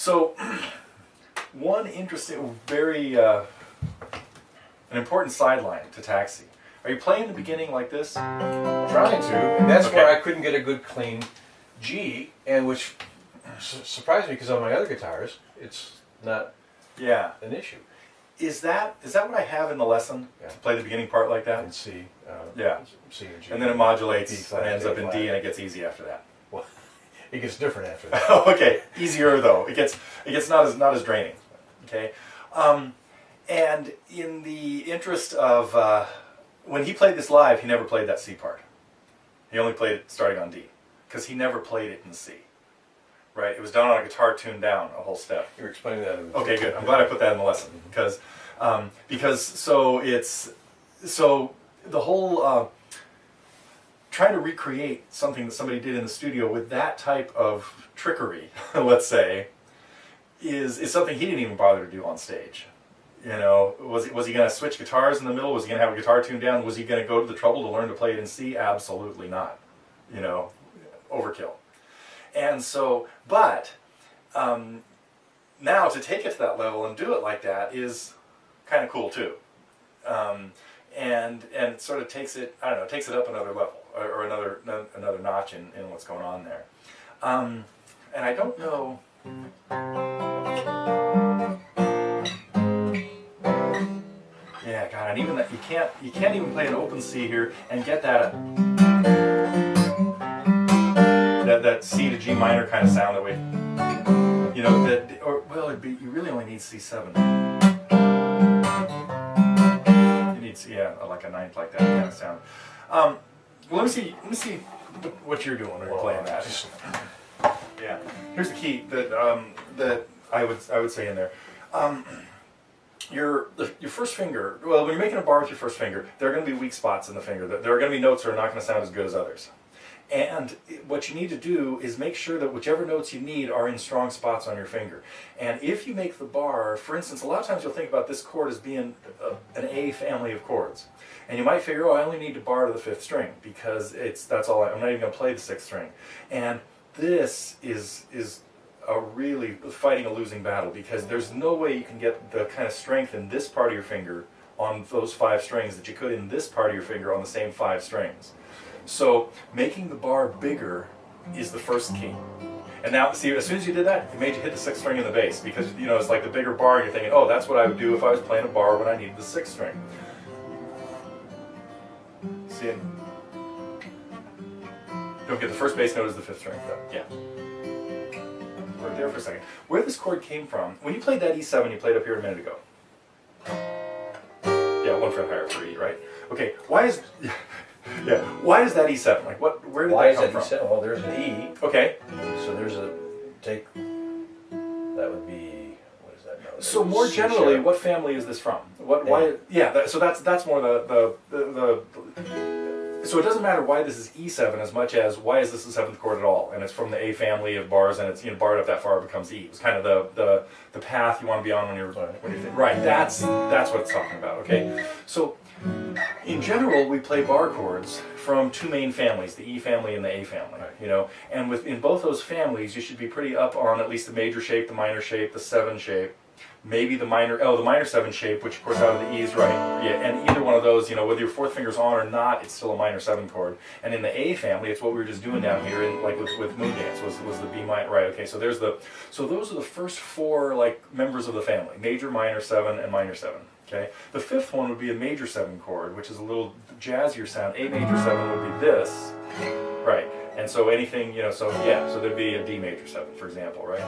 So, one interesting, very, an important sideline to Taxi. Are you playing the beginning like this? Trying to, and that's Okay. where I couldn't get a good clean G, and which surprised me because on my other guitars, it's not Yeah. an issue. Is that what I have in the lesson? Yeah. To play the beginning part like that? And C, Yeah. C and G. And then it modulates B and flat, ends A up in flat. D and it gets easy after that. Well, it gets different after that. Oh, okay. Easier though. It gets not as draining. Okay. And in the interest of when he played this live, he never played that C part. He only played it starting on D because he never played it in C. Right. It was done on a guitar tuned down a whole step. You're explaining that. Okay, good. I'm glad I put that in the lesson because so the whole trying to recreate something that somebody did in the studio with that type of trickery, let's say, is something he didn't even bother to do on stage. You know, was he going to switch guitars in the middle? Was he going to have a guitar tuned down? Was he going to go to the trouble to learn to play it in C? Absolutely not. You know, overkill. And so, but now to take it to that level and do it like that is kind of cool too. And it sort of takes it, I don't know, takes it up another level or another notch in what's going on there. And I don't know. Yeah, God, and even that you can't even play an open C here and get that that C to G minor kind of sound that way. You know that, or well, you really only need C7. You need like a ninth like that kind of sound. Well, let me see what you're doing when you're playing that. Yeah, here's the key that I would say in there. Your first finger, well, when you're making a bar with your first finger, there are going to be weak spots in the finger. There are going to be notes that are not going to sound as good as others. And what you need to do is make sure that whichever notes you need are in strong spots on your finger. And if you make the bar, for instance, a lot of times you'll think about this chord as being an A family of chords. And you might figure, oh, I only need to bar to the 5th string because that's all I'm not even going to play the 6th string. And this is really fighting a losing battle because there's no way you can get the kind of strength in this part of your finger on those 5 strings that you could in this part of your finger on the same 5 strings. So making the bar bigger is the first key. And now, see, as soon as you did that, it made you hit the 6th string in the bass because, you know, it's like the bigger bar and you're thinking, oh, that's what I would do if I was playing a bar when I needed the 6th string. See? Don't forget the first bass note is the 5th string, though. Yeah. We're there for a second. Where this chord came from, when you played that E7 you played up here a minute ago. Yeah, 1 fret higher for E, right? Okay, why is that E7? Like, where did that come from? E7? Well, there's an E. Okay. So there's that would be, what is that note? So more generally, what family is this from? Why? Yeah. So that's more So it doesn't matter why this is E7 as much as why is this the 7th chord at all? And it's from the A family of bars, and it's barred up that far it becomes E. It's kind of the path you want to be on when you're right. That's what it's talking about. Okay. So in general, we play bar chords from 2 main families, the E family and the A family. You know, and in both those families, you should be pretty up on at least the major shape, the minor shape, the 7 shape. Maybe the minor 7 shape, which of course out of the E is right. Yeah, and either one of those, you know, whether your 4th finger's on or not, it's still a minor 7 chord. And in the A family, it's what we were just doing down here, in like with Moondance was the B minor. Right. Okay. So those are the first 4 like members of the family: major, minor 7, and minor 7. Okay. The 5th one would be a major 7 chord, which is a little jazzier sound. A major 7 would be this. Right. And so anything, you know, so there'd be a D major 7, for example, right?